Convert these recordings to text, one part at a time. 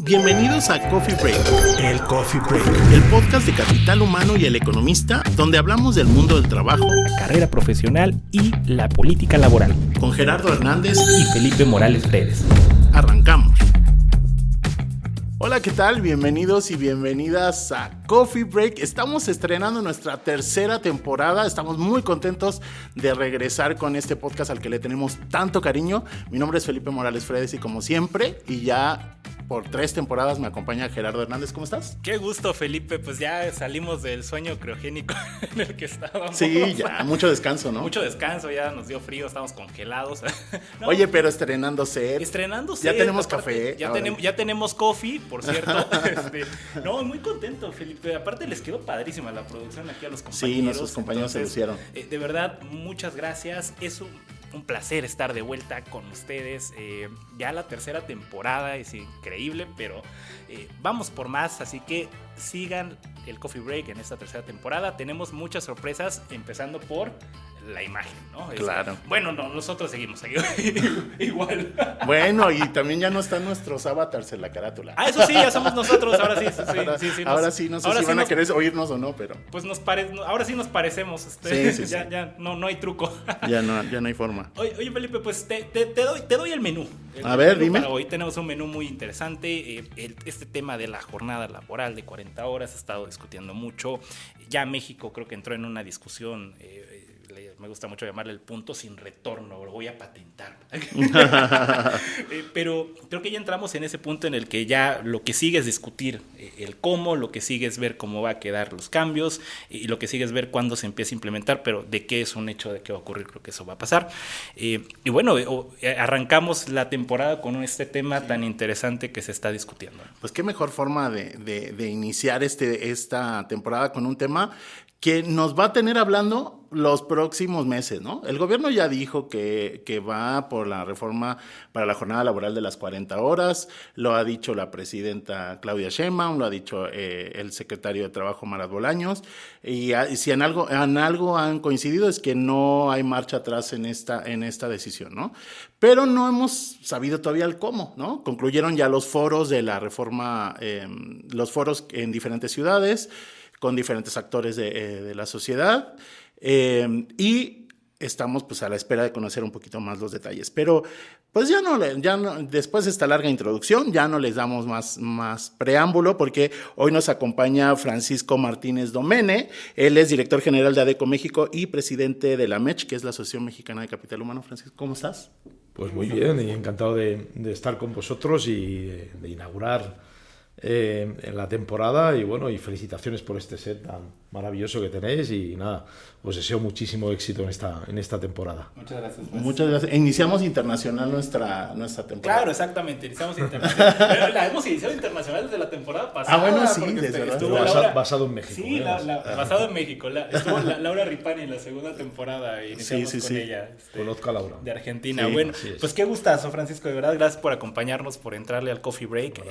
Bienvenidos a Coffee Break, El Coffee Break, el podcast de Capital Humano y El Economista, donde hablamos del mundo del trabajo, carrera profesional y la política laboral. Con Gerardo Hernández Y Felipe Morales Pérez. Arrancamos. Hola, ¿qué tal? Bienvenidos y bienvenidas a Coffee Break. Estamos estrenando nuestra tercera temporada. Estamos muy contentos de regresar con este podcast al que le tenemos tanto cariño. Mi nombre es Felipe Morales Pérez y como siempre, y ya por 3 temporadas me acompaña Gerardo Hernández. ¿Cómo estás? Qué gusto, Felipe. Pues ya salimos del sueño criogénico en el que estábamos. Sí, ya, mucho descanso, ¿no? Mucho descanso, ya nos dio frío, estamos congelados. No, Oye, pero estrenando set. estrenándose. Ya tenemos café. Ya tenemos coffee, por cierto. No, muy contento, Felipe. Aparte les quedó padrísima la producción aquí a los compañeros. Sí, nuestros compañeros se lucieron. De verdad, muchas gracias. Es un placer estar de vuelta con ustedes. Ya la tercera temporada es increíble, pero vamos por más, así que sigan el Coffee Break en esta tercera temporada. Tenemos muchas sorpresas, empezando por la imagen, ¿no? Claro. Bueno, no, nosotros seguimos igual. Bueno, y también ya no están nuestros avatars en la carátula. Ah, eso sí, ya somos nosotros, ahora sí. Ahora sí, no sé si van a querer oírnos o no, pero... Pues ahora sí nos parecemos. Sí. Ya no hay truco. Ya no hay forma. Oye, Felipe, pues te doy el menú. A ver, dime. Para hoy tenemos un menú muy interesante. Este tema de la jornada laboral de 40 horas ha estado discutiendo mucho. Ya México creo que entró en una discusión, me gusta mucho llamarle el punto sin retorno, lo voy a patentar. Pero creo que ya entramos en ese punto en el que ya lo que sigue es discutir el cómo, lo que sigue es ver cómo va a quedar los cambios y lo que sigue es ver cuándo se empieza a implementar, pero de qué es un hecho, de qué va a ocurrir, creo que eso va a pasar. Y bueno, arrancamos la temporada con este tema tan interesante que se está discutiendo. Pues qué mejor forma de iniciar esta temporada con un tema que nos va a tener hablando los próximos meses, ¿no? El gobierno ya dijo que va por la reforma para la jornada laboral de las 40 horas, lo ha dicho la presidenta Claudia Sheinbaum, lo ha dicho el secretario de Trabajo Marat Bolaños, y si en algo han coincidido es que no hay marcha atrás en esta decisión, ¿no? Pero no hemos sabido todavía el cómo, ¿no? Concluyeron ya los foros de la reforma, los foros en diferentes ciudades, con diferentes actores de la sociedad, y estamos pues a la espera de conocer un poquito más los detalles. Pero pues ya no, después de esta larga introducción, ya no les damos más preámbulo, porque hoy nos acompaña Francisco Martínez Domene. Él es director general de ADECO México y presidente de la MECH, que es la Asociación Mexicana de Capital Humano. Francisco, ¿cómo estás? Pues muy bien, y encantado de estar con vosotros y de inaugurar en la temporada, y bueno, y felicitaciones por este set tan maravilloso que tenéis, y nada, os deseo muchísimo éxito en esta temporada. Muchas gracias. Muchas gracias. Iniciamos internacional nuestra temporada. Claro, exactamente, iniciamos internacional. Pero la hemos iniciado internacional desde la temporada pasada. Ah, bueno, sí, desde basado en México. Sí, basado en México. Estuvo Laura Ripani en la segunda temporada y iniciamos con ella. Conozco a Laura. De Argentina. Sí, bueno, pues qué gustazo, Francisco, de verdad, gracias por acompañarnos, por entrarle al Coffee Break.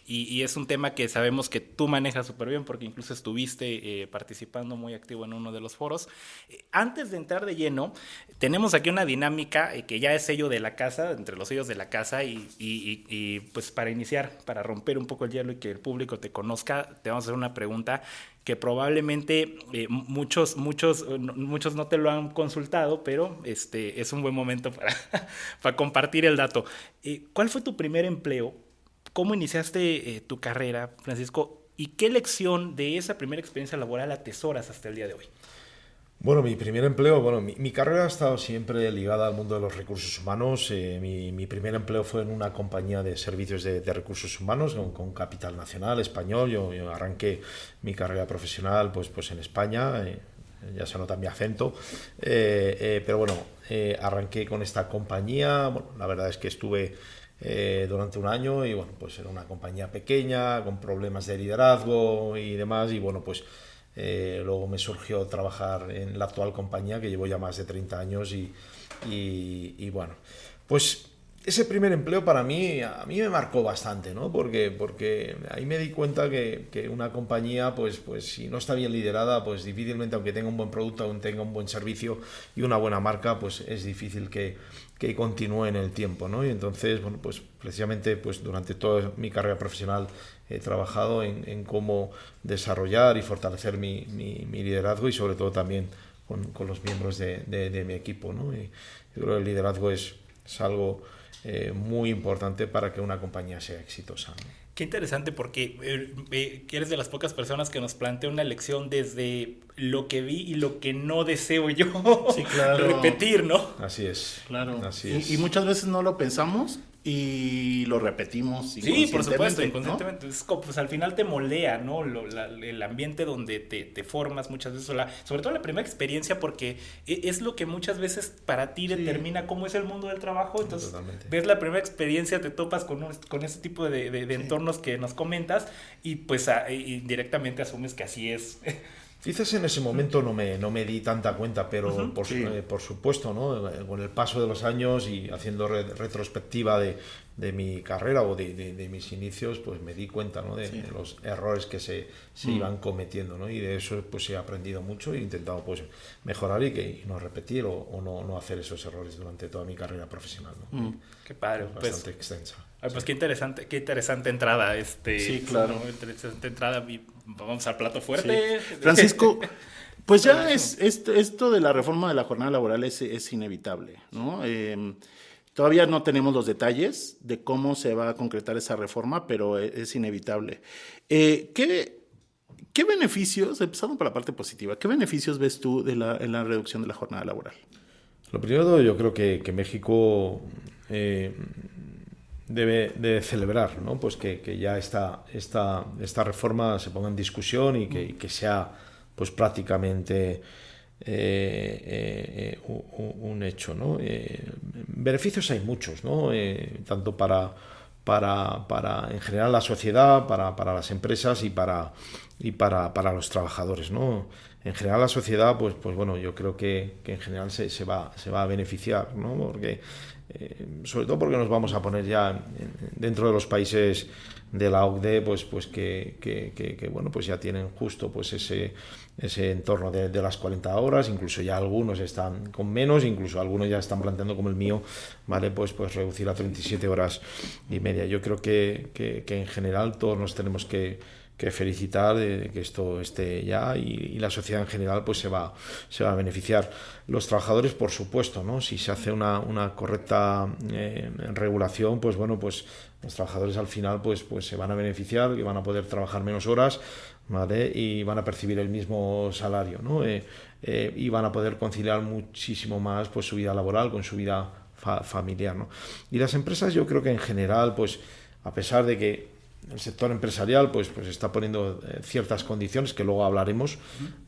Y es un tema que sabemos que tú manejas súper bien, porque incluso estuviste participando muy activo en uno de los foros. Antes de entrar de lleno, tenemos aquí una dinámica que ya es sello de la casa, entre los sellos de la casa, y pues para iniciar, para romper un poco el hielo y que el público te conozca, te vamos a hacer una pregunta que probablemente muchos no te lo han consultado, pero es un buen momento para compartir el dato. ¿Cuál fue tu primer empleo? ¿Cómo iniciaste tu carrera, Francisco? ¿Y qué lección de esa primera experiencia laboral atesoras hasta el día de hoy? Bueno, mi primer empleo, mi carrera ha estado siempre ligada al mundo de los recursos humanos. Mi primer empleo fue en una compañía de servicios de recursos humanos con capital nacional, español. Yo arranqué mi carrera profesional pues en España, ya se nota mi acento, pero bueno, arranqué con esta compañía. Bueno, la verdad es que estuve durante un año, y bueno, pues era una compañía pequeña con problemas de liderazgo y demás, y bueno, pues luego me surgió trabajar en la actual compañía, que llevo ya más de 30 años, y bueno, pues ese primer empleo para mí, a mí me marcó bastante, ¿no? Porque ahí me di cuenta que una compañía, pues si no está bien liderada, pues difícilmente, aunque tenga un buen producto, aunque tenga un buen servicio y una buena marca, pues es difícil que continúe en el tiempo, ¿no? Y entonces, bueno, pues precisamente pues durante toda mi carrera profesional he trabajado en cómo desarrollar y fortalecer mi liderazgo y sobre todo también con los miembros de mi equipo, ¿no? Y yo creo que el liderazgo es algo muy importante para que una compañía sea exitosa, ¿no? Qué interesante, porque eres de las pocas personas que nos plantea una lección desde lo que vi y lo que no deseo yo Sí, claro. repetir, ¿no? Así es. Claro. Así es. Y muchas veces no lo pensamos y lo repetimos. Sí, por supuesto, ¿no? inconscientemente. Es como, pues al final te moldea, ¿no? El ambiente donde te formas muchas veces, sobre todo la primera experiencia, porque es lo que muchas veces para ti determina cómo es el mundo del trabajo. Entonces, Totalmente. ves la primera experiencia, te topas con ese tipo de entornos que nos comentas y pues indirectamente asumes que así es. Quizás en ese momento no me di tanta cuenta, pero Ujú. por supuesto, ¿no? Con el paso de los años y haciendo retrospectiva de mi carrera o de mis inicios, pues me di cuenta, ¿no? de los errores que se iban cometiendo, ¿no? Y de eso pues he aprendido mucho e he intentado pues mejorar y no repetir o no hacer esos errores durante toda mi carrera profesional, ¿no? Qué padre. Bastante extensa. Pues sí. Qué interesante entrada. Sí, claro. ¿no? Interesante entrada. Y vamos al plato fuerte. Sí. Francisco, pues ya esto de la reforma de la jornada laboral es inevitable, ¿no? Todavía no tenemos los detalles de cómo se va a concretar esa reforma, pero es inevitable. ¿Qué beneficios, empezando por la parte positiva, qué beneficios ves tú en la reducción de la jornada laboral? Lo primero, yo creo que México debe celebrar, ¿no? Pues que ya esta reforma se ponga en discusión y que sea pues prácticamente un hecho, ¿no? Beneficios hay muchos, ¿no? Tanto para en general la sociedad, para las empresas y para los trabajadores, ¿no? En general la sociedad, pues bueno, yo creo que en general se va a beneficiar, ¿no? Porque sobre todo porque nos vamos a poner ya dentro de los países de la OCDE, pues que bueno, pues ya tienen justo pues ese entorno de las 40 horas, incluso ya algunos están con menos, incluso algunos ya están planteando como el mío, ¿vale? Pues reducir a 37 horas y media. Yo creo que en general todos nos tenemos que felicitar de que esto esté ya y la sociedad en general pues se va a beneficiar. Los trabajadores, por supuesto, ¿no? Si se hace una correcta regulación, pues bueno, pues los trabajadores al final pues se van a beneficiar, que van a poder trabajar menos horas, ¿vale? Y van a percibir el mismo salario, ¿no? Y van a poder conciliar muchísimo más pues su vida laboral con su vida familiar, ¿no? Y las empresas, yo creo que en general, pues a pesar de que el sector empresarial pues está poniendo ciertas condiciones que luego hablaremos,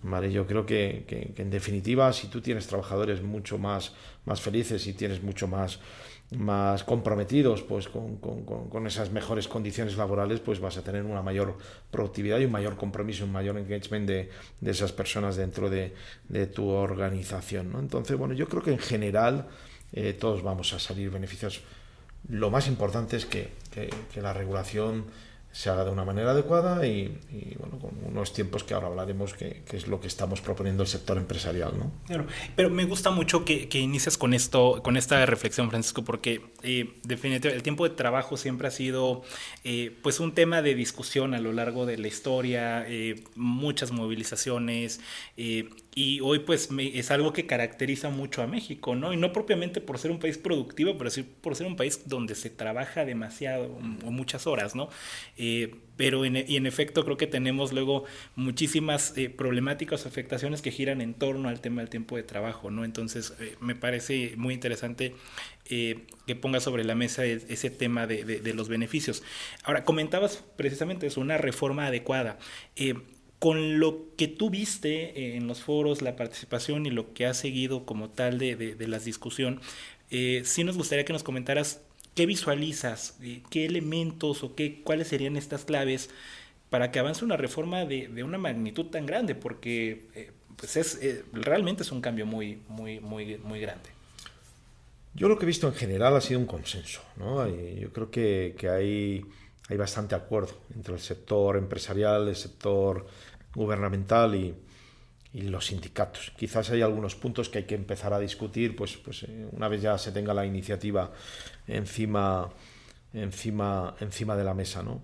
¿vale? Yo creo que en definitiva, si tú tienes trabajadores mucho más felices y tienes mucho más comprometidos pues con esas mejores condiciones laborales, pues vas a tener una mayor productividad y un mayor compromiso, un mayor engagement de esas personas dentro de tu organización, ¿no? Entonces, bueno, yo creo que en general todos vamos a salir beneficiados. Lo más importante es que la regulación se haga de una manera adecuada y bueno, con unos tiempos que ahora hablaremos que es lo que estamos proponiendo el sector empresarial, ¿no? Claro, pero me gusta mucho que inicies con esta reflexión, Francisco, porque definitivamente el tiempo de trabajo siempre ha sido pues un tema de discusión a lo largo de la historia, muchas movilizaciones, y hoy pues es algo que caracteriza mucho a México, ¿no? Y no propiamente por ser un país productivo, pero sí por ser un país donde se trabaja demasiado o muchas horas, ¿no? Pero en efecto creo que tenemos luego muchísimas problemáticas o afectaciones que giran en torno al tema del tiempo de trabajo, ¿no? Entonces me parece muy interesante que pongas sobre la mesa ese tema de los beneficios. Ahora, comentabas precisamente eso, una reforma adecuada. Con lo que tú viste en los foros, la participación y lo que has seguido como tal de la discusión, sí nos gustaría que nos comentaras qué visualizas, qué elementos o cuáles serían estas claves para que avance una reforma de una magnitud tan grande, porque pues realmente es un cambio muy, muy, muy, muy grande. Yo lo que he visto en general ha sido un consenso, ¿no? Yo creo que hay bastante acuerdo entre el sector empresarial, el sector gubernamental y los sindicatos. Quizás hay algunos puntos que hay que empezar a discutir, una vez ya se tenga la iniciativa encima de la mesa, ¿no?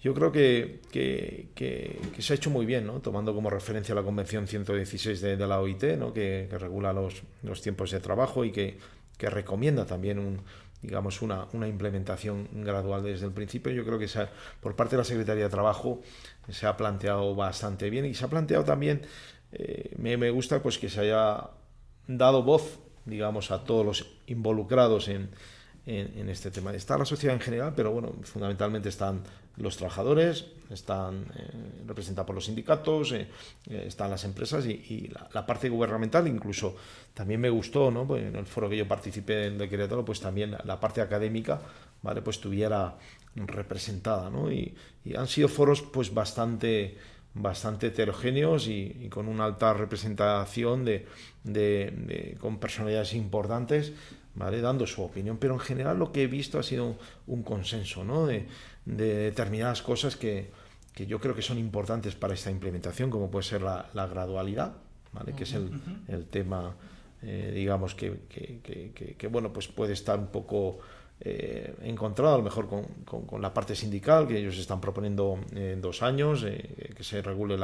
Yo creo que se ha hecho muy bien, ¿no? Tomando como referencia la Convención 116 de la OIT, ¿no? que regula los tiempos de trabajo y que recomienda también una implementación gradual desde el principio. Yo creo que por parte de la Secretaría de Trabajo se ha planteado bastante bien y se ha planteado también, me gusta pues que se haya dado voz, digamos, a todos los involucrados en este tema. Está la sociedad en general, pero bueno, fundamentalmente están los trabajadores, están representados por los sindicatos, están las empresas y la parte gubernamental. Incluso también me gustó, ¿no? Pues en el foro que yo participé de Querétaro, pues también la parte académica, ¿vale? Pues estuviera representada, ¿no? Y han sido foros pues bastante heterogéneos y con una alta representación con personalidades importantes, ¿vale? Dando su opinión, pero en general lo que he visto ha sido un consenso, ¿no? de determinadas cosas que yo creo que son importantes para esta implementación, como puede ser la gradualidad, ¿vale? Que es el tema, digamos, que bueno, pues puede estar un poco encontrado a lo mejor con la parte sindical, que ellos están proponiendo 2 años, que se regule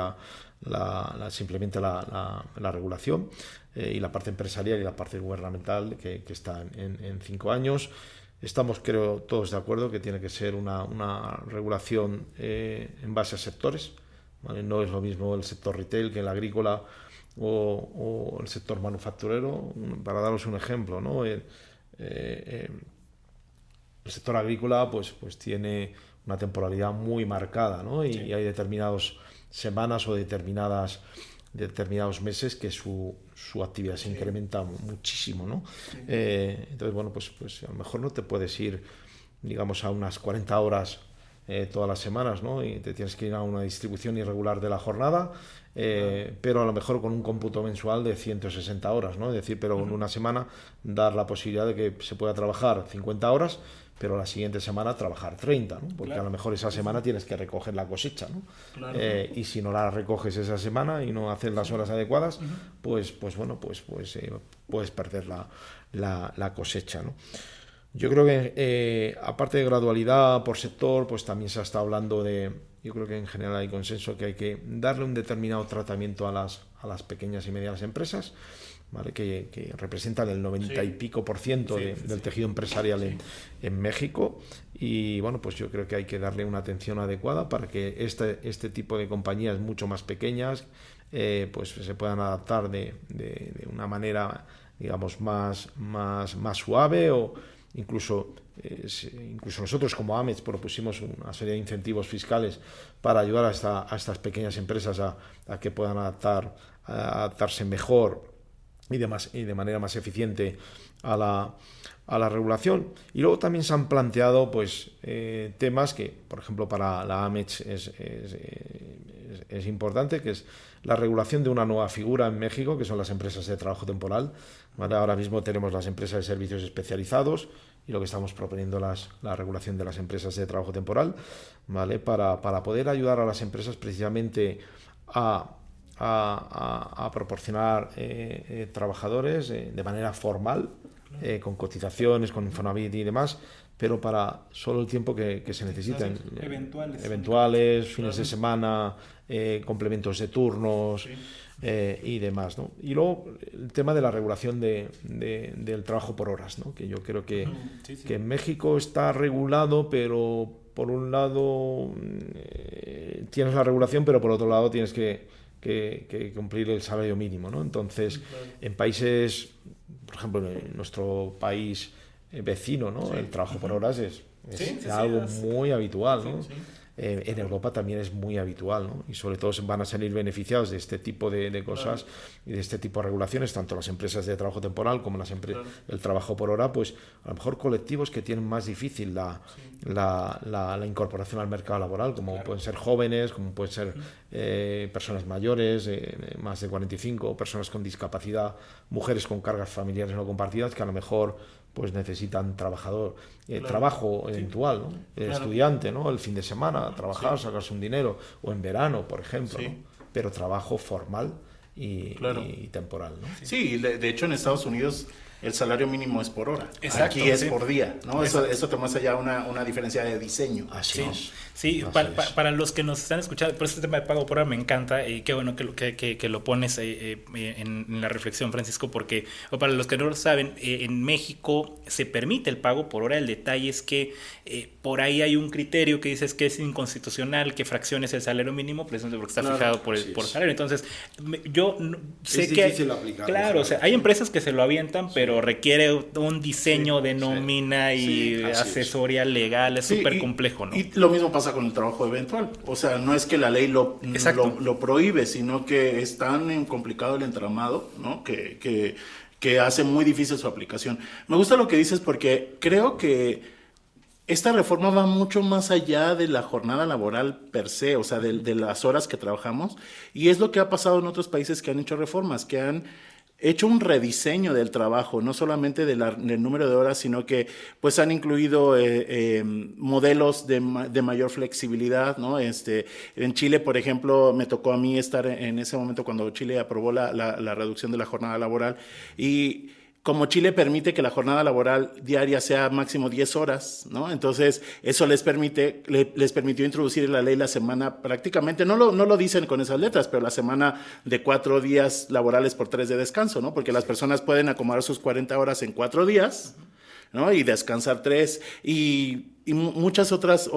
se implemente la regulación, y la parte empresarial y la parte gubernamental que está en 5 años. Estamos, creo, todos de acuerdo que tiene que ser una regulación en base a sectores, ¿vale? No es lo mismo el sector retail que el agrícola o el sector manufacturero. Para daros un ejemplo, ¿no? El sector agrícola pues tiene una temporalidad muy marcada, ¿no? Y hay determinadas semanas o determinados meses que su actividad se incrementa muchísimo, ¿no? Entonces, bueno, pues a lo mejor no te puedes ir, digamos, a unas 40 horas todas las semanas, ¿no? Y te tienes que ir a una distribución irregular de la jornada, pero a lo mejor con un cómputo mensual de 160 horas, ¿no? Es decir, pero en una semana dar la posibilidad de que se pueda trabajar 50 horas, pero la siguiente semana trabajar 30, ¿no? Porque a lo mejor esa semana tienes que recoger la cosecha, ¿no? Y si no la recoges esa semana y no haces las horas adecuadas, pues puedes perder la cosecha, ¿no? Yo creo que aparte de gradualidad por sector, pues también se está hablando yo creo que en general hay consenso que hay que darle un determinado tratamiento a las pequeñas y medianas empresas, ¿vale? Que representan el 90 y pico % del tejido empresarial en México, y bueno, pues yo creo que hay que darle una atención adecuada para que este tipo de compañías mucho más pequeñas pues se puedan adaptar de una manera, digamos, más suave, o incluso nosotros como AMETS propusimos una serie de incentivos fiscales para ayudar a estas pequeñas empresas a que puedan adaptarse mejor y de manera más eficiente a la regulación. Y luego también se han planteado pues temas que, por ejemplo, para la AMETS es importante, que es la regulación de una nueva figura en México, que son las empresas de trabajo temporal, ¿vale? Ahora mismo tenemos las empresas de servicios especializados y lo que estamos proponiendo la regulación de las empresas de trabajo temporal, ¿vale? Para poder ayudar a las empresas precisamente a proporcionar trabajadores de manera formal, con cotizaciones, con Infonavit y demás, pero para solo el tiempo que se necesiten. Eventuales, fines de semana, complementos de turnos y demás, ¿no? Y luego el tema de la regulación del trabajo por horas, ¿no? Que yo creo que en México está regulado, pero por un lado tienes la regulación, pero por otro lado tienes que cumplir el salario mínimo, ¿no? Entonces, en países, por ejemplo, en nuestro país vecino, ¿no? El trabajo por horas es algo muy habitual, ¿no? En Europa también es muy habitual, ¿no? Y sobre todo van a salir beneficiados de este tipo de cosas y de este tipo de regulaciones, tanto las empresas de trabajo temporal como el trabajo por hora, pues a lo mejor colectivos que tienen más difícil la incorporación al mercado laboral, como pueden ser jóvenes, como pueden ser personas mayores, más de 45, personas con discapacidad, mujeres con cargas familiares no compartidas, que a lo mejor pues necesitan trabajo eventual, ¿no? Estudiante, ¿no? El fin de semana, trabajar, sacarse un dinero, o en verano, por ejemplo, ¿no? Pero trabajo formal y temporal, ¿no? Sí, de hecho en Estados Unidos el salario mínimo es por hora. Exacto, aquí es por día, ¿no? Eso te muestra ya una diferencia de diseño. Así es. Sí, para los que nos están escuchando, por este tema de pago por hora me encanta y qué bueno que lo pones en la reflexión, Francisco, porque para los que no lo saben, en México se permite el pago por hora. El detalle es que por ahí hay un criterio que dices que es inconstitucional que fracciones el salario mínimo, precisamente porque está fijado por salario. Entonces, yo sé es que difícil aplicarlo. Claro, o sea, hay empresas que se lo avientan, pero requiere un diseño de nómina y asesoría legal, es súper complejo, ¿no? Y lo mismo pasa con el trabajo eventual. O sea, no es que la ley lo prohíbe, sino que es tan complicado el entramado, ¿no? Que hace muy difícil su aplicación. Me gusta lo que dices porque creo que esta reforma va mucho más allá de la jornada laboral per se, o sea, de las horas que trabajamos, y es lo que ha pasado en otros países que han hecho reformas, que han hecho un rediseño del trabajo, no solamente del número de horas, sino que pues han incluido modelos de mayor flexibilidad, ¿no? En Chile, por ejemplo, me tocó a mí estar en ese momento cuando Chile aprobó la reducción de la jornada laboral, y como Chile permite que la jornada laboral diaria sea máximo 10 horas, ¿no? Entonces, eso les permitió introducir en la ley la semana prácticamente, no lo dicen con esas letras, pero la semana de 4 días laborales por 3 de descanso, ¿no? Porque las personas pueden acomodar sus 40 horas en 4 días, ¿no? Y descansar 3, y muchas otras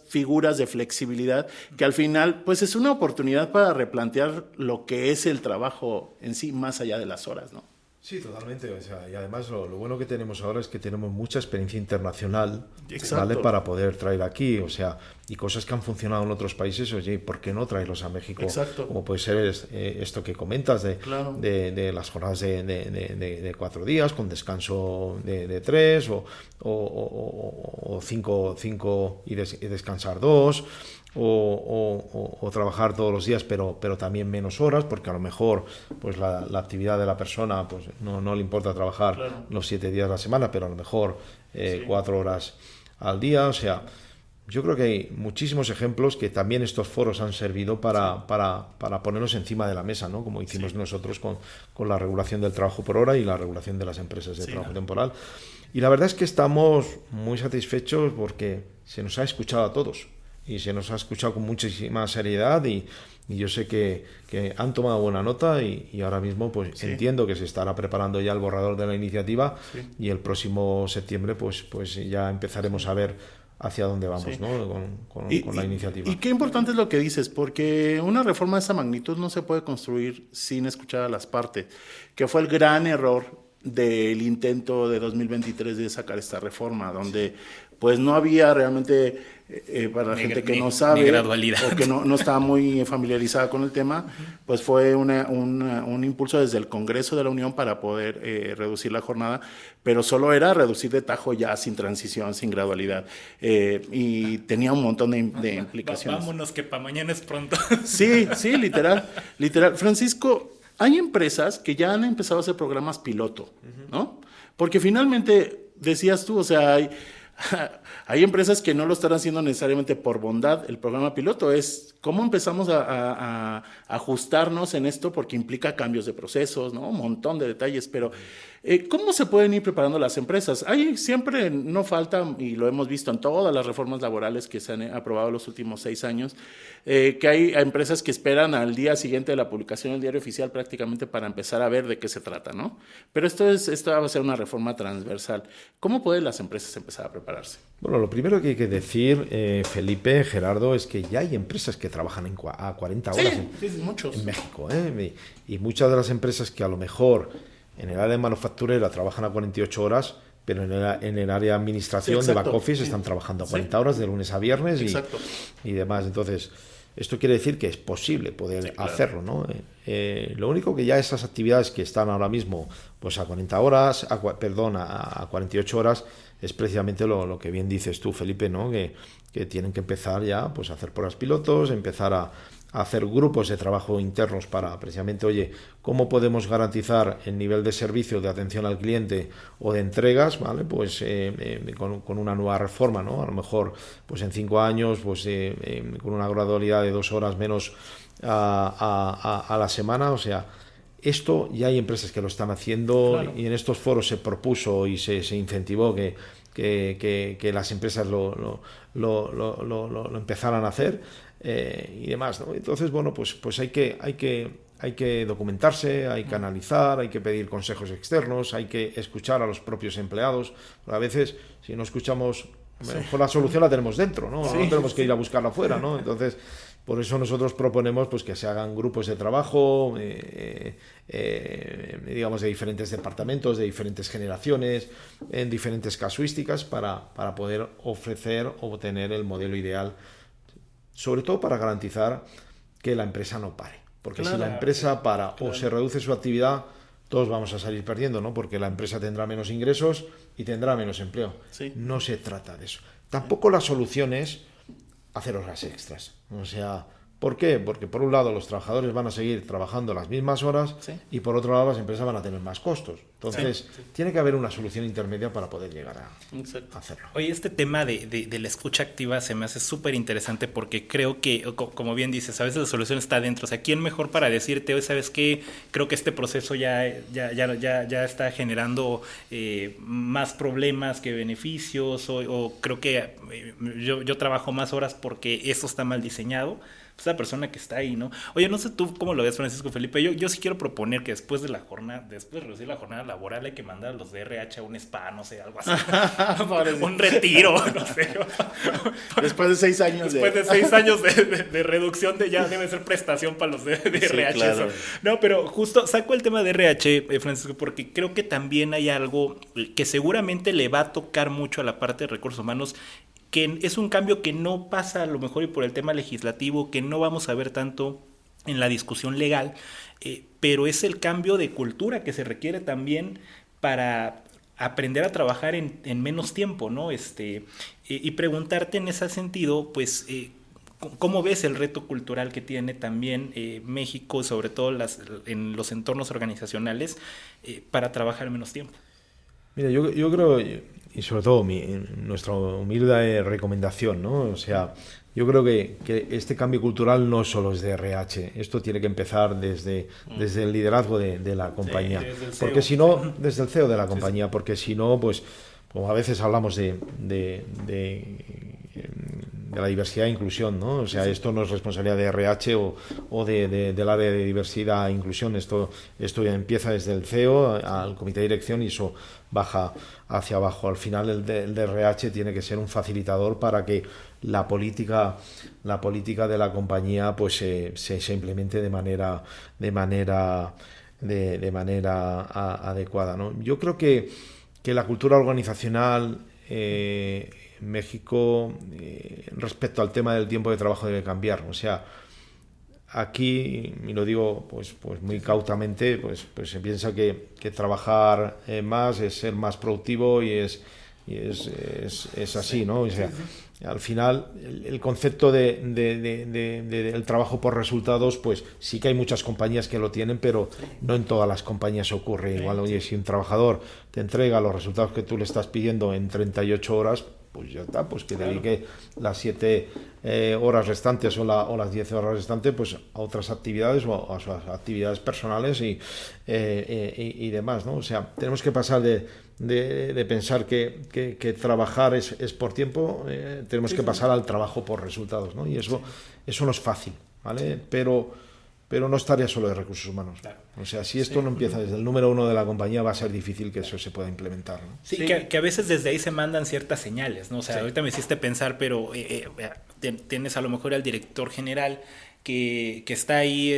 figuras de flexibilidad que al final, pues es una oportunidad para replantear lo que es el trabajo en sí, más allá de las horas, ¿no? Sí, totalmente. O sea, y además lo bueno que tenemos ahora es que tenemos mucha experiencia internacional, ¿vale? Para poder traer aquí, o sea, y cosas que han funcionado en otros países, oye, ¿por qué no traerlos a México? Exacto. Como puede ser esto que comentas de las jornadas de 4 días con descanso de 3 o 5 y descansar 2. O trabajar todos los días pero también menos horas, porque a lo mejor pues la actividad de la persona pues no le importa trabajar los 7 días a la semana, pero a lo mejor 4 horas al día. O sea, yo creo que hay muchísimos ejemplos que también estos foros han servido para ponernos encima de la mesa, ¿no? Como hicimos nosotros con la regulación del trabajo por hora y la regulación de las empresas de trabajo temporal. Y la verdad es que estamos muy satisfechos porque se nos ha escuchado a todos. Y se nos ha escuchado con muchísima seriedad y yo sé que han tomado buena nota y ahora mismo pues entiendo que se estará preparando ya el borrador de la iniciativa y el próximo septiembre pues ya empezaremos a ver hacia dónde vamos, ¿no? con la iniciativa. Y qué importante es lo que dices, porque una reforma de esa magnitud no se puede construir sin escuchar a las partes, que fue el gran error del intento de 2023 de sacar esta reforma, donde pues no había realmente, para la gente que no sabe o que no está muy familiarizada con el tema, pues fue un impulso desde el Congreso de la Unión para poder reducir la jornada, pero solo era reducir de tajo ya sin transición, sin gradualidad, y tenía un montón de implicaciones. Vámonos que para mañana es pronto. Sí, literal. Francisco, hay empresas que ya han empezado a hacer programas piloto, ¿no? Porque finalmente, decías tú, o sea, hay empresas que no lo están haciendo necesariamente por bondad. El programa piloto es cómo empezamos a ajustarnos en esto, porque implica cambios de procesos, ¿no? Un montón de detalles, pero ¿cómo se pueden ir preparando las empresas? Siempre no falta, y lo hemos visto en todas las reformas laborales que se han aprobado los últimos 6 años, que hay empresas que esperan al día siguiente de la publicación del Diario Oficial prácticamente para empezar a ver de qué se trata, ¿no? Pero esto va a ser una reforma transversal. ¿Cómo pueden las empresas empezar a prepararse? Bueno, lo primero que hay que decir, Felipe, Gerardo, es que ya hay empresas que trabajan a 40 horas muchos. En México, y muchas de las empresas que a lo mejor en el área manufacturera trabajan a 48 horas, pero en el área de administración de back office están trabajando a 40 horas de lunes a viernes y demás. Entonces, esto quiere decir que es posible poder hacerlo, ¿no? Lo único que ya esas actividades que están ahora mismo pues a 40 horas, a 48 horas, es precisamente lo que bien dices tú, Felipe, ¿no? Que tienen que empezar ya pues a hacer pruebas pilotos, empezar a hacer grupos de trabajo internos para precisamente, oye, cómo podemos garantizar el nivel de servicio, de atención al cliente o de entregas, ¿vale? Pues con una nueva reforma, ¿no? A lo mejor pues en 5 años pues con una gradualidad de 2 horas menos a la semana, o sea, esto ya hay empresas que lo están haciendo. Claro. Y en estos foros se propuso y se incentivó que las empresas lo empezaran a hacer y demás, ¿no? Entonces, bueno, pues hay que documentarse, hay que analizar, hay que pedir consejos externos, hay que escuchar a los propios empleados. A veces, si no escuchamos, pues la solución la tenemos dentro, ¿no? Sí, no tenemos que ir a buscarla afuera, ¿no? Entonces, por eso nosotros proponemos pues que se hagan grupos de trabajo, digamos, de diferentes departamentos, de diferentes generaciones, en diferentes casuísticas para poder ofrecer o tener el modelo ideal, sobre todo para garantizar que la empresa no pare. Porque claro, si la empresa para o se reduce su actividad, todos vamos a salir perdiendo, ¿no? Porque la empresa tendrá menos ingresos y tendrá menos empleo. Sí. No se trata de eso. Tampoco la solución es hacer horas extras. O sea, ¿por qué? Porque por un lado los trabajadores van a seguir trabajando las mismas horas, sí, y por otro lado las empresas van a tener más costos. Entonces, sí, tiene que haber una solución intermedia para poder llegar a hacerlo. Oye, este tema de la escucha activa se me hace súper interesante porque creo que, como bien dices, a veces la solución está adentro. O sea, ¿quién mejor para decirte, oye, ¿sabes qué? Creo que este proceso ya está generando más problemas que beneficios, o creo que yo trabajo más horas porque eso está mal diseñado. Esa persona que está ahí, ¿no? Oye, no sé tú cómo lo ves, Francisco Felipe. Yo sí quiero proponer que después de reducir la jornada laboral, hay que mandar a los de RH a un spa, no sé, algo así. Un retiro, no sé. Después de 6 años. Después de 6 años de reducción, ya debe ser prestación para los de RH. Sí, claro. No, pero justo saco el tema de RH, Francisco, porque creo que también hay algo que seguramente le va a tocar mucho a la parte de recursos humanos, que es un cambio que no pasa a lo mejor y por el tema legislativo, que no vamos a ver tanto en la discusión legal, pero es el cambio de cultura que se requiere también para aprender a trabajar en menos tiempo, ¿no? Y preguntarte en ese sentido, pues, ¿cómo ves el reto cultural que tiene también México, sobre todo en los entornos organizacionales, para trabajar en menos tiempo? Mira, yo creo, y sobre todo nuestra humilde recomendación, ¿no? O sea, yo creo que este cambio cultural no solo es de RH, esto tiene que empezar desde el liderazgo de la compañía, sí, porque si no, desde el CEO de la compañía, sí, porque si no, pues como a veces hablamos de la diversidad e inclusión, ¿no? O sea, sí, esto no es responsabilidad de RH o del área de diversidad e inclusión, esto ya empieza desde el CEO al comité de dirección y eso baja hacia abajo. Al final el de RH tiene que ser un facilitador para que la política de la compañía pues se implemente de manera adecuada, ¿no? Yo creo que la cultura organizacional México respecto al tema del tiempo de trabajo debe cambiar. O sea, aquí, y lo digo pues muy cautamente, pues se piensa que trabajar más es ser más productivo y es así, ¿no? O sea, al final el concepto del trabajo por resultados, pues sí que hay muchas compañías que lo tienen, pero no en todas las compañías ocurre igual. Oye, si un trabajador te entrega los resultados que tú le estás pidiendo en 38 horas, pues ya está, pues que dedique las 7 horas restantes o las 10 horas restantes pues a otras actividades o a sus actividades personales y demás, ¿no? O sea, tenemos que pasar de pensar que trabajar es por tiempo, tenemos que pasar al trabajo por resultados, ¿no? Y eso no es fácil, ¿vale? Pero no estaría solo de recursos humanos. Claro. O sea, si esto no empieza desde el número 1 de la compañía, va a ser difícil que eso se pueda implementar, ¿no? Sí, que a veces desde ahí se mandan ciertas señales, ¿no? O sea, ahorita me hiciste pensar, pero tienes a lo mejor al director general que está ahí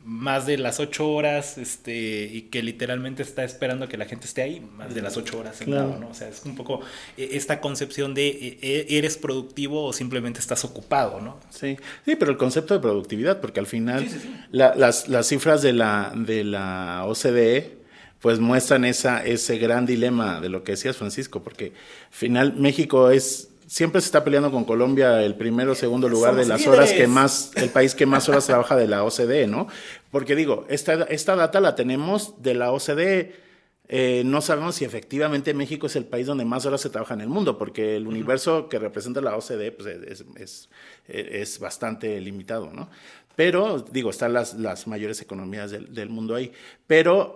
más de las 8 horas y que literalmente está esperando que la gente esté ahí más de las 8 horas sentado, claro, ¿no? O sea, es un poco esta concepción de ¿eres productivo o simplemente estás ocupado, ¿no? Sí, pero el concepto de productividad, porque al final las cifras de la OCDE pues muestran ese gran dilema de lo que decías, Francisco, porque al final México es siempre se está peleando con Colombia el primero o segundo lugar de Somos las horas líderes. el país que más horas trabaja de la OCDE, ¿no? Porque digo, esta data la tenemos de la OCDE. No sabemos si efectivamente México es el país donde más horas se trabaja en el mundo, porque el universo que representa la OCDE pues, es bastante limitado, ¿no? Pero, digo, están las mayores economías del mundo ahí. Pero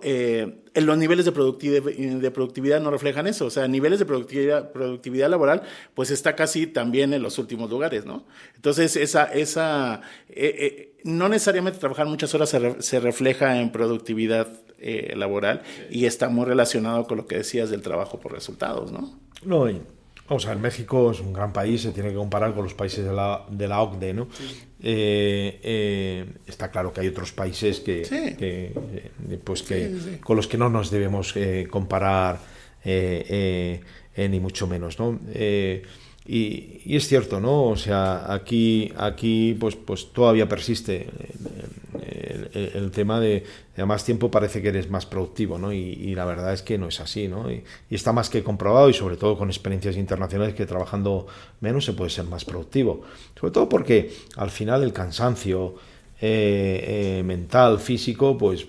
los niveles de productividad no reflejan eso. O sea, niveles de productividad laboral, pues está casi también en los últimos lugares, ¿no? Entonces, no necesariamente trabajar muchas horas se refleja en productividad laboral, y está muy relacionado con lo que decías del trabajo por resultados, ¿no? No, vamos a ver, México es un gran país, se tiene que comparar con los países de la OCDE, ¿no? Sí. Está claro que hay otros países con los que no nos debemos comparar, ni mucho menos, ¿no? Y es cierto, ¿no? O sea, aquí pues todavía persiste el tema de más tiempo parece que eres más productivo, ¿no? Y la verdad es que no es así, ¿no? Y está más que comprobado, y sobre todo con experiencias internacionales, que trabajando menos se puede ser más productivo. Sobre todo porque al final el cansancio mental, físico, pues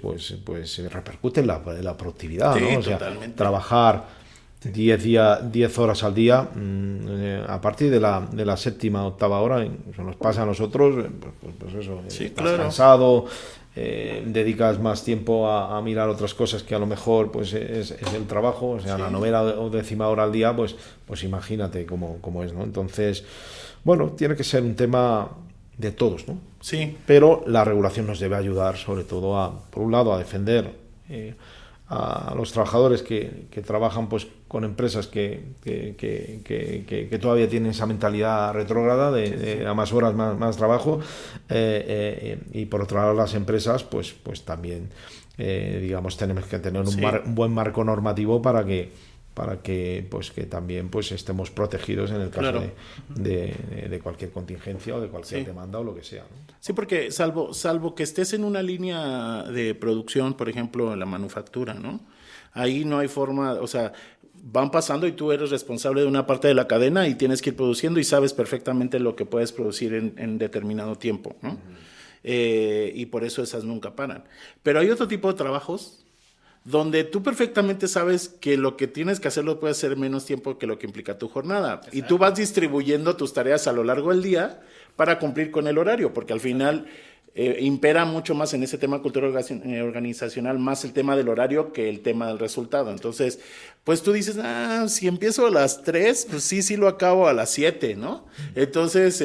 repercute en la productividad, ¿no? O sea, totalmente. Trabajar 10 horas al día, a partir de la séptima, octava hora, se nos pasa a nosotros, pues eso, sí, estás claro. cansado, dedicas más tiempo a mirar otras cosas que a lo mejor pues es el trabajo, o sea, sí. La novena o 10ª hora al día, pues imagínate cómo es, ¿no? Entonces, bueno, tiene que ser un tema de todos, ¿no? Sí. Pero la regulación nos debe ayudar, sobre todo, por un lado, a defender a los trabajadores que trabajan pues con empresas que todavía tienen esa mentalidad retrógrada de a más horas, más trabajo, y por otro lado las empresas pues también digamos tenemos que tener un buen marco normativo para que pues que también pues estemos protegidos en el caso, claro, de cualquier contingencia o de cualquier demanda o lo que sea, ¿no? Sí, porque salvo que estés en una línea de producción, por ejemplo, en la manufactura, ¿no? Ahí no hay forma, o sea, van pasando y tú eres responsable de una parte de la cadena y tienes que ir produciendo y sabes perfectamente lo que puedes producir en determinado tiempo, ¿no? Y por eso esas nunca paran. Pero hay otro tipo de trabajos donde tú perfectamente sabes que lo que tienes que hacer lo puedes hacer en menos tiempo que lo que implica tu jornada. Exacto. Y tú vas distribuyendo tus tareas a lo largo del día para cumplir con el horario, porque al final impera mucho más en ese tema cultural organizacional, más el tema del horario que el tema del resultado. Entonces, pues tú dices, si empiezo a las 3, pues sí lo acabo a las 7, ¿no? Entonces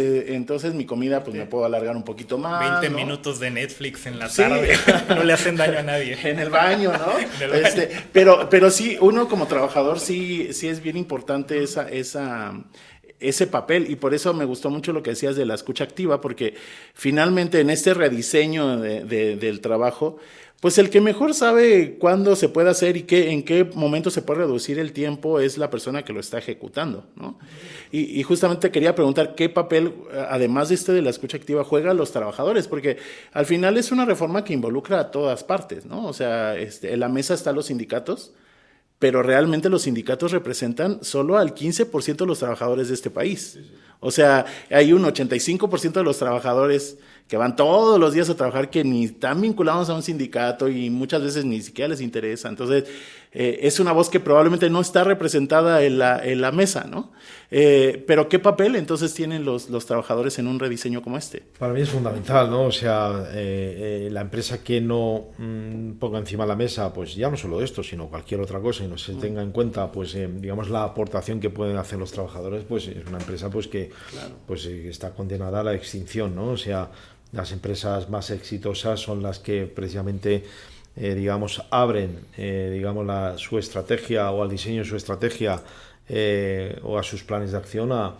mi comida pues me puedo alargar un poquito más, 20 ¿no? minutos de Netflix en la tarde, no le hacen daño a nadie. En el baño, ¿no? Pero sí, uno como trabajador sí es bien importante ese papel, y por eso me gustó mucho lo que decías de la escucha activa, porque finalmente en este rediseño del trabajo, pues el que mejor sabe cuándo se puede hacer y en qué momento se puede reducir el tiempo es la persona que lo está ejecutando, ¿no? Y justamente quería preguntar qué papel, además de la escucha activa, juegan los trabajadores, porque al final es una reforma que involucra a todas partes, ¿no? O sea, en la mesa están los sindicatos, pero realmente los sindicatos representan solo al 15% de los trabajadores de este país. Sí. O sea, hay un 85% de los trabajadores que van todos los días a trabajar que ni están vinculados a un sindicato y muchas veces ni siquiera les interesa. Entonces, es una voz que probablemente no está representada en la mesa, ¿no? Pero ¿qué papel entonces tienen los trabajadores en un rediseño como este? Para mí es fundamental, ¿no? O sea, la empresa que no ponga encima de la mesa, pues ya no solo esto, sino cualquier otra cosa, y no se tenga en cuenta, pues digamos, la aportación que pueden hacer los trabajadores, pues es una empresa pues que pues está condenada a la extinción, ¿no? O sea, las empresas más exitosas son las que precisamente digamos abren digamos su estrategia o al diseño de su estrategia o a sus planes de acción a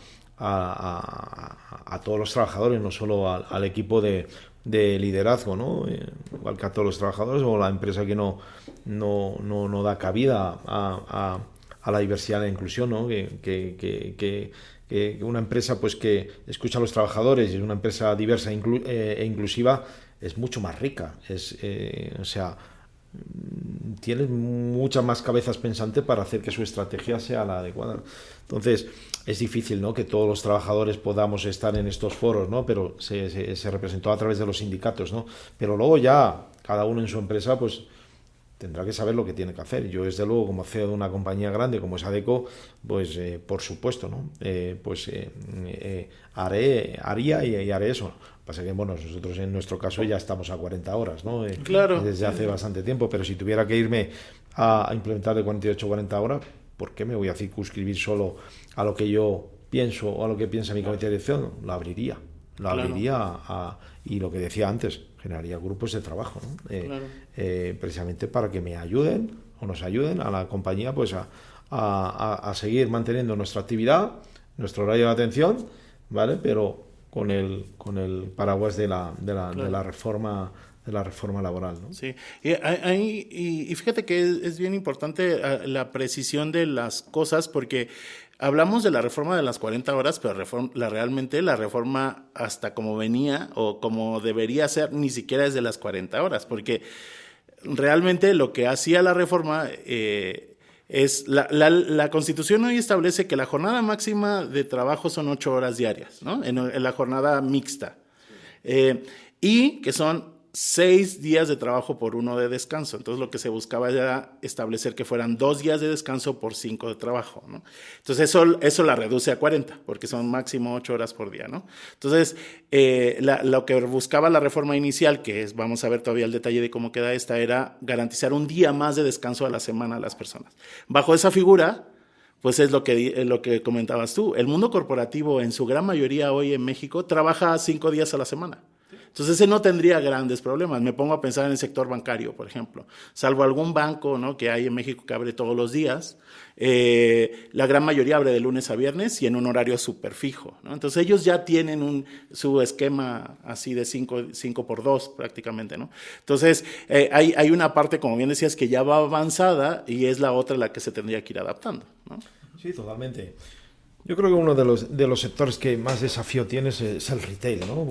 todos los trabajadores, no solo al equipo de liderazgo, ¿no? Igual que a todos los trabajadores, o la empresa que no da cabida a la diversidad e inclusión, ¿no? Que una empresa pues que escucha a los trabajadores y es una empresa diversa e inclusiva es mucho más rica. O sea, tienen muchas más cabezas pensantes para hacer que su estrategia sea la adecuada. Entonces, es difícil, ¿no?, que todos los trabajadores podamos estar en estos foros, ¿no?, pero se representó a través de los sindicatos, ¿no? Pero luego ya, cada uno en su empresa, pues tendrá que saber lo que tiene que hacer. Yo, desde luego, como CEO de una compañía grande como es Adecco, pues por supuesto, ¿no? Haría y haré eso. Pasa que, bueno, nosotros en nuestro caso ya estamos a 40 horas, ¿no? Claro. Desde hace bastante tiempo, pero si tuviera que irme a implementar de 48 a 40 horas, ¿por qué me voy a circunscribir solo a lo que yo pienso o a lo que piensa mi comité de dirección? Lo abriría. Y lo que decía antes, generaría grupos de trabajo, ¿no? Precisamente para que me ayuden o nos ayuden a la compañía, pues a seguir manteniendo nuestra actividad, nuestro horario de atención, ¿vale? Pero con el paraguas de la reforma laboral, ¿no? Sí, y fíjate que es bien importante la precisión de las cosas, porque hablamos de la reforma de las 40 horas, pero realmente la reforma, hasta como venía o como debería ser, ni siquiera es de las 40 horas, porque realmente lo que hacía la reforma es la Constitución hoy establece que la jornada máxima de trabajo son 8 horas diarias, ¿no? En la jornada mixta, y que son 6 días de trabajo por 1 de descanso. Entonces lo que se buscaba era establecer que fueran 2 días de descanso por 5 de trabajo, ¿no? Entonces eso la reduce a 40, porque son máximo 8 horas por día, ¿no? Entonces lo que buscaba la reforma inicial, que es, vamos a ver todavía el detalle de cómo queda esta, era garantizar un día más de descanso a la semana a las personas. Bajo esa figura, pues es lo que comentabas tú. El mundo corporativo, en su gran mayoría hoy en México, trabaja 5 días a la semana. Entonces ese no tendría grandes problemas. Me pongo a pensar en el sector bancario, por ejemplo. Salvo algún banco, ¿no?, que hay en México que abre todos los días, la gran mayoría abre de lunes a viernes y en un horario súper fijo, ¿no? Entonces ellos ya tienen su esquema así de 5 por 2 prácticamente, ¿no? Entonces hay una parte, como bien decías, que ya va avanzada, y es la otra la que se tendría que ir adaptando, ¿no? Sí, totalmente. Yo creo que uno de los sectores que más desafío tiene es el retail, ¿no?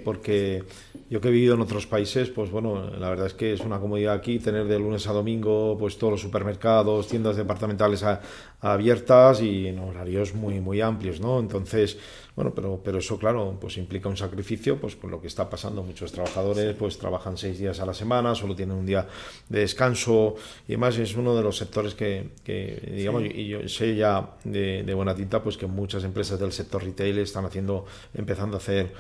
Porque yo que he vivido en otros países, pues bueno, la verdad es que es una comodidad aquí tener de lunes a domingo pues todos los supermercados, tiendas departamentales abiertas y en horarios muy, muy amplios, ¿no? Entonces, bueno, pero eso, claro, pues implica un sacrificio, pues con lo que está pasando. Muchos trabajadores pues trabajan 6 días a la semana, solo tienen un día de descanso, y además es uno de los sectores que digamos, y yo sé ya de buena tinta, pues que muchas empresas del sector retail están empezando a hacer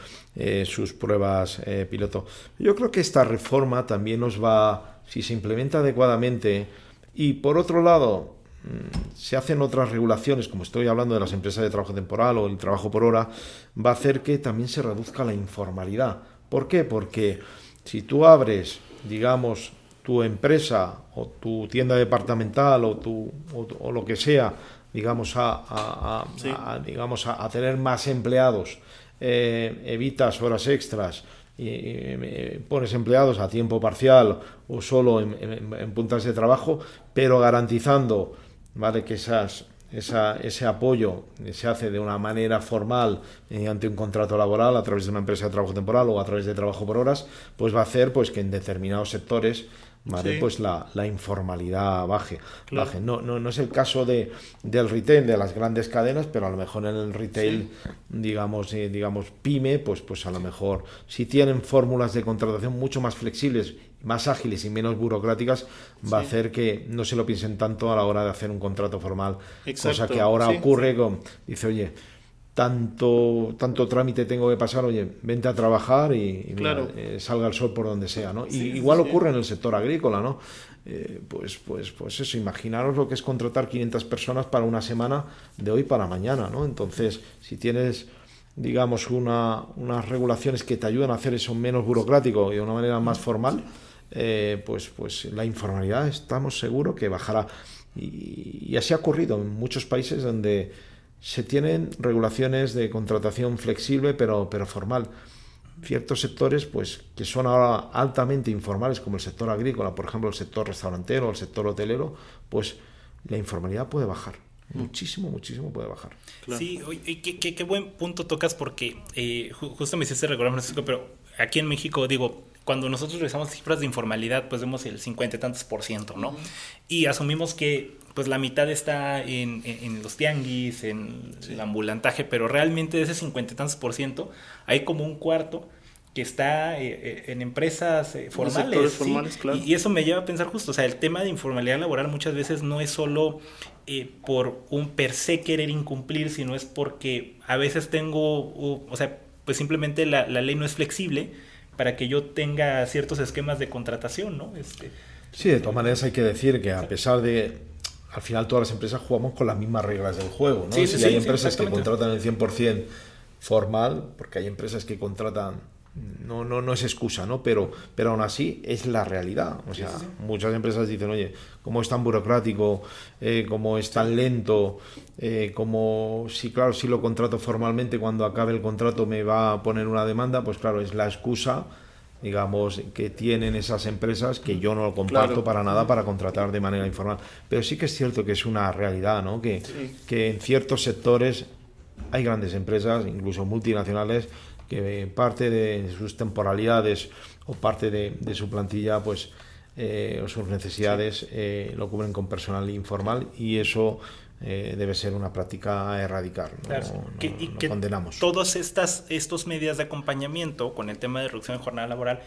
sus pruebas piloto. Yo creo que esta reforma también nos va, si se implementa adecuadamente, y por otro lado se hacen otras regulaciones, como estoy hablando de las empresas de trabajo temporal o el trabajo por hora, va a hacer que también se reduzca la informalidad. ¿Por qué? Porque si tú abres, digamos, tu empresa o tu tienda departamental o lo que sea, digamos, a tener más empleados, evitas horas extras y pones empleados a tiempo parcial o solo en puntas de trabajo, pero garantizando, ¿vale?, que ese apoyo se hace de una manera formal mediante un contrato laboral a través de una empresa de trabajo temporal o a través de trabajo por horas, pues va a hacer pues que en determinados sectores, ¿vale?, pues la informalidad baje. No es el caso del retail, de las grandes cadenas, pero a lo mejor en el retail, digamos pyme, pues a lo mejor si tienen fórmulas de contratación mucho más flexibles, más ágiles y menos burocráticas, va a hacer que no se lo piensen tanto a la hora de hacer un contrato formal. Exacto. Cosa que ahora ocurre dice, oye, tanto trámite tengo que pasar, oye, vente a trabajar y mira, salga el sol por donde sea, ¿no? Igual ocurre en el sector agrícola, ¿no? Pues eso, imaginaros lo que es contratar 500 personas para una semana de hoy para mañana, ¿no? Entonces, si tienes, digamos, unas regulaciones que te ayudan a hacer eso menos burocrático y de una manera más formal, pues la informalidad estamos seguros que bajará. Y así ha ocurrido en muchos países donde se tienen regulaciones de contratación flexible pero formal. Ciertos sectores pues que son ahora altamente informales, como el sector agrícola, por ejemplo, el sector restaurantero, el sector hotelero, pues la informalidad puede bajar. Muchísimo puede bajar. Claro. Sí, oye, qué buen punto tocas, porque justo me hiciste recordar, Francisco, pero aquí en México, digo, cuando nosotros revisamos cifras de informalidad, pues vemos el 50 y tantos %, ¿no? Y asumimos que pues la mitad está en los tianguis, en el ambulantaje, pero realmente de ese 50 y tantos %, hay como un cuarto que está en empresas formales, ¿sí? Formales, claro. Y eso me lleva a pensar justo, o sea, el tema de informalidad laboral muchas veces no es solo por un per se querer incumplir, sino es porque a veces tengo, o sea, pues simplemente la ley no es flexible para que yo tenga ciertos esquemas de contratación, ¿no? Sí, de todas maneras hay que decir que a pesar de, al final todas las empresas jugamos con las mismas reglas del juego, ¿no? Sí, si sí, hay sí, empresas que exactamente. contratan el 100% formal, porque hay empresas que contratan, no es excusa, ¿no? Pero aún así es la realidad. O sea, muchas empresas dicen, oye, como es tan burocrático, como es tan lento, como si, claro, si lo contrato formalmente, cuando acabe el contrato me va a poner una demanda, pues claro, es la excusa, digamos, que tienen esas empresas, que yo no lo comparto para nada, para contratar de manera informal. Pero sí que es cierto que es una realidad, ¿no? Que en ciertos sectores hay grandes empresas, incluso multinacionales, que parte de sus temporalidades o parte de su plantilla, pues, o sus necesidades, lo cubren con personal informal, y eso debe ser una práctica a erradicar. Claro. No condenamos. Todas estos medidas de acompañamiento con el tema de reducción de jornada laboral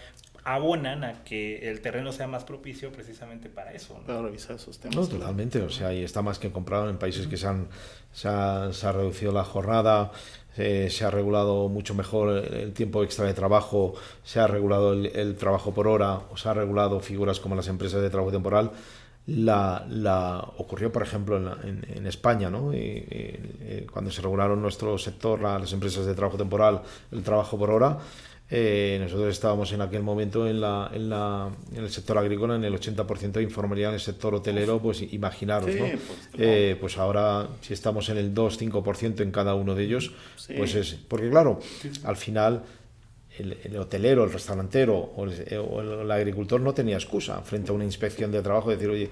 abonan a que el terreno sea más propicio precisamente para eso, ¿no? Para revisar esos temas. No, totalmente, o sea, y está más que comprado en países que se ha reducido la jornada, se ha regulado mucho mejor el tiempo extra de trabajo, se ha regulado el trabajo por hora, o se ha regulado figuras como las empresas de trabajo temporal. Ocurrió, por ejemplo, en España, ¿no? Cuando se regularon nuestro sector, las empresas de trabajo temporal, el trabajo por hora. Nosotros estábamos en aquel momento en el sector agrícola en el 80% de informalidad, en el sector hotelero, pues imaginaros, ¿no? Pues ahora, si estamos en el 2-5% en cada uno de ellos, pues es... Porque claro, al final el hotelero, el restaurantero o el agricultor no tenía excusa frente a una inspección de trabajo de decir, oye,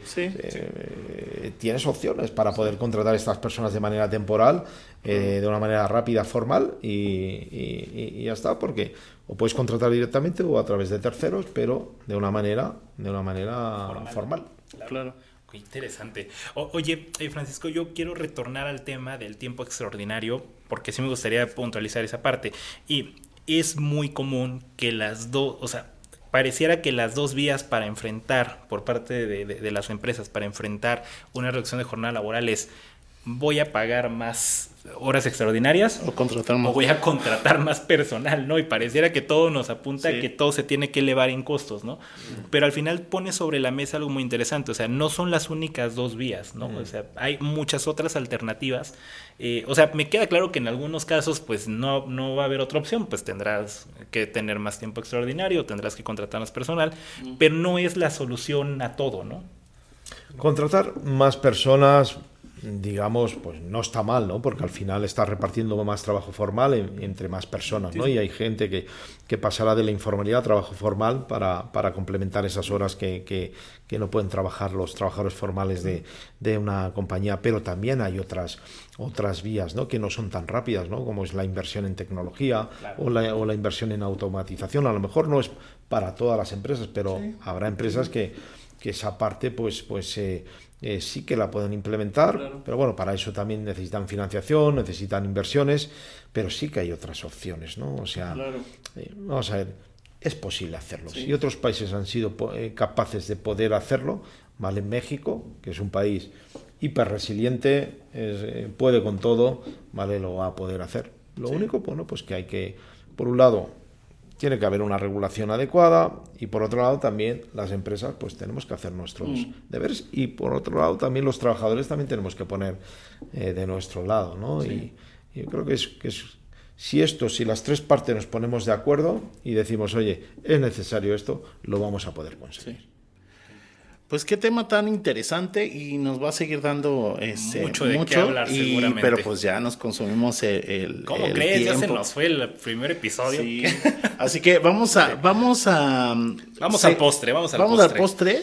tienes opciones para poder contratar a estas personas de manera temporal, de una manera rápida, formal, y ya está, porque o puedes contratar directamente o a través de terceros, pero de una manera formal. Claro. Qué interesante. Oye, Francisco, yo quiero retornar al tema del tiempo extraordinario, porque sí me gustaría puntualizar esa parte. Y es muy común que las dos, o sea, pareciera que las dos vías para enfrentar, por parte de las empresas, para enfrentar una reducción de jornada laboral es: voy a pagar más horas extraordinarias o contratar más, o voy a contratar más personal, ¿no? Y pareciera que todo nos apunta a que todo se tiene que elevar en costos, ¿no? Pero al final pone sobre la mesa algo muy interesante, o sea, no son las únicas dos vías, ¿no? O sea, hay muchas otras alternativas. O sea, me queda claro que en algunos casos pues no va a haber otra opción, pues tendrás que tener más tiempo extraordinario, tendrás que contratar más personal, pero no es la solución a todo, ¿no? Contratar más personas, digamos, pues no está mal, ¿no? Porque al final está repartiendo más trabajo formal entre más personas, ¿no? Y hay gente que pasará de la informalidad a trabajo formal para complementar esas horas que no pueden trabajar los trabajadores formales de una compañía. Pero también hay otras vías, ¿no? Que no son tan rápidas, ¿no? Como es la inversión en tecnología, claro, o la inversión en automatización. A lo mejor no es para todas las empresas, pero habrá empresas que esa parte sí que la pueden implementar, claro, pero bueno, para eso también necesitan financiación, necesitan inversiones, pero sí que hay otras opciones, ¿no? O sea, vamos a ver, es posible hacerlo. Si otros países han sido capaces de poder hacerlo, ¿vale? México, que es un país hiper resiliente, puede con todo, ¿vale? Lo va a poder hacer. Lo único, bueno, pues que hay que, por un lado, tiene que haber una regulación adecuada, y por otro lado también las empresas pues tenemos que hacer nuestros deberes, y por otro lado también los trabajadores también tenemos que poner de nuestro lado, ¿no? Y yo creo que es si las tres partes nos ponemos de acuerdo y decimos, oye, es necesario esto, lo vamos a poder conseguir. Pues qué tema tan interesante, y nos va a seguir dando mucho de qué hablar, seguramente. Pero pues ya nos consumimos el ¿Cómo el crees? tiempo. Ya se nos fue el primer episodio. Sí. Así que vamos al postre. Vamos al postre.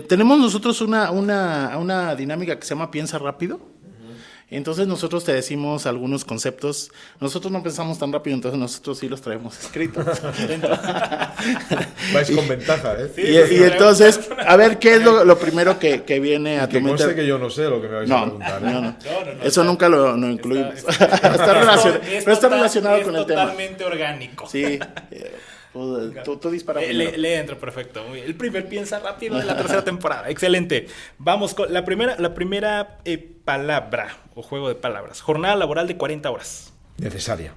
Tenemos nosotros una dinámica que se llama Piensa Rápido. Entonces nosotros te decimos algunos conceptos. Nosotros no pensamos tan rápido, entonces nosotros sí los traemos escritos. Vais con ventaja, ¿eh? Y entonces, a ver, ¿qué es lo primero que viene a tu Que mente? conste que yo no sé lo que me vais a preguntar, ¿eh? No. No, Eso nunca lo incluimos. Pero está relacionado con el tema. Es totalmente orgánico. Sí. Tú dispara primero. Le entro, perfecto. Muy bien. El primer piensa rápido de la tercera temporada. Excelente. Vamos con la primera palabra o juego de palabras. Jornada laboral de 40 horas. Necesaria.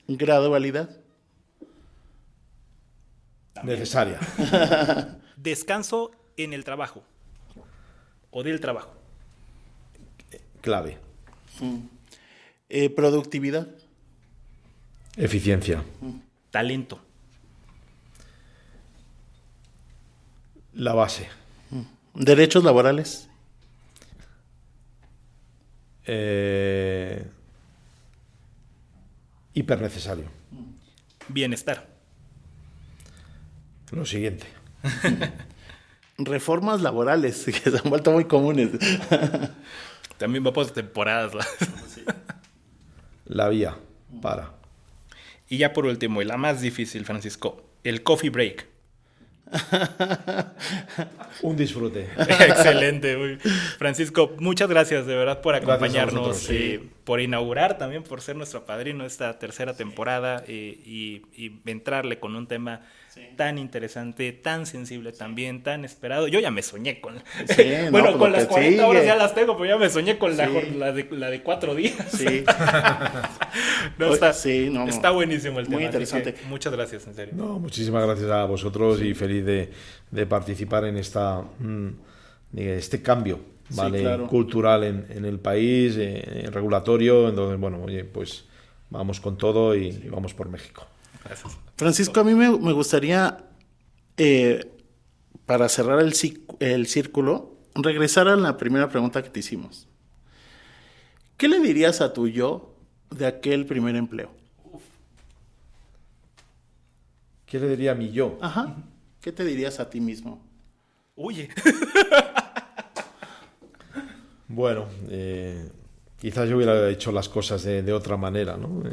Gradualidad. Necesaria. Descanso en el trabajo o del trabajo. Clave. Productividad. Eficiencia. Talento. La base. Derechos laborales. Hiper necesario. Bienestar. Lo siguiente. Reformas laborales, que se han vuelto muy comunes. También va por temporadas. La vía para. Y ya por último, y la más difícil, Francisco, el coffee break. Un disfrute. Excelente. Francisco, muchas gracias de verdad por acompañarnos, Gracias a vosotros, sí. Por inaugurar también, por ser nuestro padrino esta tercera temporada y entrarle con un tema tan interesante, tan sensible también, tan esperado. Yo ya me soñé con... Sí, bueno, no, con las 40 horas sigue. ya las tengo, pero ya me soñé con Sí. la de 4 días. Sí. No, está, Sí, no, está buenísimo el tema. muy así interesante. que muchas gracias, en serio. No, muchísimas gracias a vosotros y feliz de participar en este cambio, ¿vale? Sí, claro. Cultural en el país, regulatorio. Entonces, bueno, oye, pues vamos con todo y vamos por México. Gracias. Francisco, a mí me gustaría, para cerrar el círculo, regresar a la primera pregunta que te hicimos. ¿Qué le dirías a tu yo de aquel primer empleo? ¿Qué le diría a mi yo? Ajá. ¿Qué te dirías a ti mismo? Huye. Bueno, quizás yo hubiera hecho las cosas de otra manera, ¿no?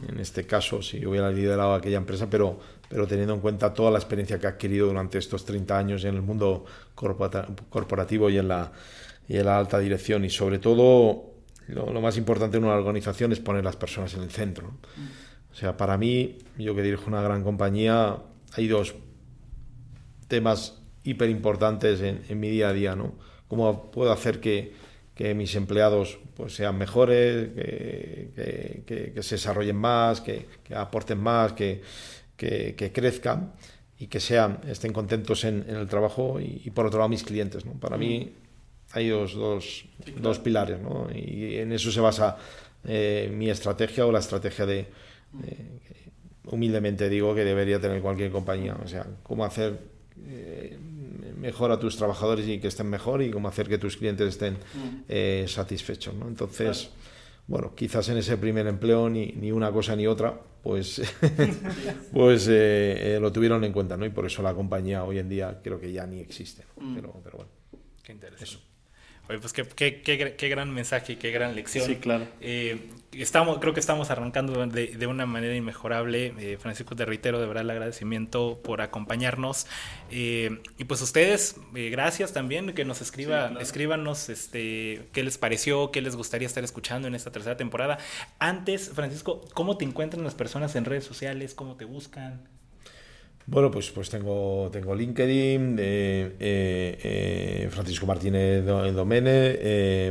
En este caso, si hubiera liderado aquella empresa, pero teniendo en cuenta toda la experiencia que he adquirido durante estos 30 años en el mundo corporativo y en la alta dirección, y sobre todo lo más importante en una organización es poner las personas en el centro, ¿no? O sea, para mí, yo que dirijo una gran compañía, hay dos temas hiper importantes en mi día a día, ¿no? ¿Cómo puedo hacer que mis empleados pues sean mejores, que se desarrollen más, que aporten más, que crezcan y que estén contentos en el trabajo, y por otro lado mis clientes, ¿no? Para mí hay dos pilares, ¿no? Y en eso se basa mi estrategia, o la estrategia humildemente digo, que debería tener cualquier compañía. O sea, cómo hacer mejor a tus trabajadores y que estén mejor, y cómo hacer que tus clientes estén satisfechos, ¿no? Entonces, bueno, quizás en ese primer empleo ni una cosa ni otra, pues, lo tuvieron en cuenta, ¿no? Y por eso la compañía hoy en día creo que ya ni existe, ¿no? Pero bueno. Qué interesante. Eso. Oye, pues qué gran mensaje y qué gran lección. Sí, claro. Creo que estamos arrancando de una manera inmejorable. Francisco, te reitero de verdad el agradecimiento por acompañarnos. Y pues ustedes, gracias también, que nos escríbanos qué les pareció, qué les gustaría estar escuchando en esta tercera temporada. Antes, Francisco, ¿cómo te encuentran las personas en redes sociales? ¿Cómo te buscan? Bueno, pues tengo LinkedIn, Francisco Martínez Domene,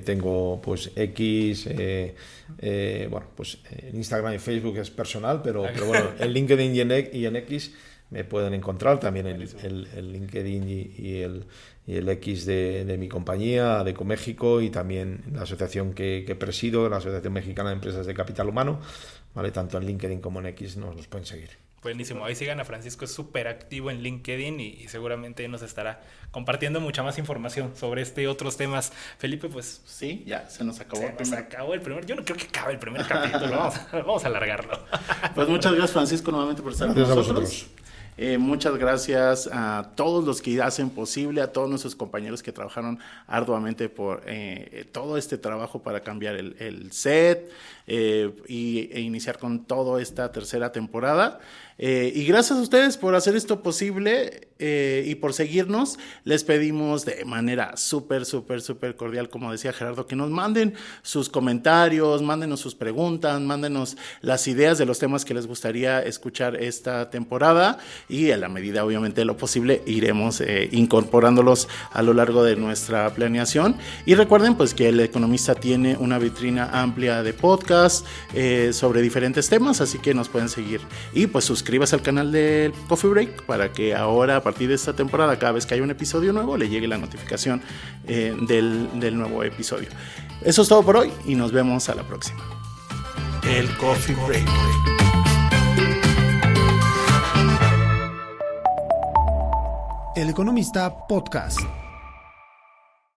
tengo pues X, bueno, pues en Instagram y Facebook es personal, pero bueno, en LinkedIn y en X me pueden encontrar también el LinkedIn y el X de mi compañía, de Coméxico, y también la asociación que presido, la Asociación Mexicana de Empresas de Capital Humano, ¿vale? Tanto en LinkedIn como en X nos pueden seguir. Buenísimo, ahí sigan a Francisco, es súper activo en LinkedIn y seguramente nos estará compartiendo mucha más información sobre otros temas. Felipe, pues... Sí, ya, se nos acabó. Acabó el primer... Yo no creo que acabe el primer capítulo, vamos a alargarlo. Pues muchas gracias, Francisco, nuevamente por estar con nosotros. Muchas gracias a todos los que hacen posible, a todos nuestros compañeros que trabajaron arduamente por todo este trabajo para cambiar el set e iniciar con toda esta tercera temporada. Y gracias a ustedes por hacer esto posible y por seguirnos. Les pedimos de manera súper cordial, como decía Gerardo, que nos manden sus comentarios, mándenos sus preguntas, mándenos las ideas de los temas que les gustaría escuchar esta temporada, y a la medida obviamente de lo posible iremos incorporándolos a lo largo de nuestra planeación. Y recuerden pues que El Economista tiene una vitrina amplia de podcast sobre diferentes temas, así que nos pueden seguir y pues suscríbase al canal del Coffee Break para que ahora, a partir de esta temporada, cada vez que haya un episodio nuevo, le llegue la notificación del nuevo episodio. Eso es todo por hoy y nos vemos a la próxima. El Coffee Break. El Economista Podcast.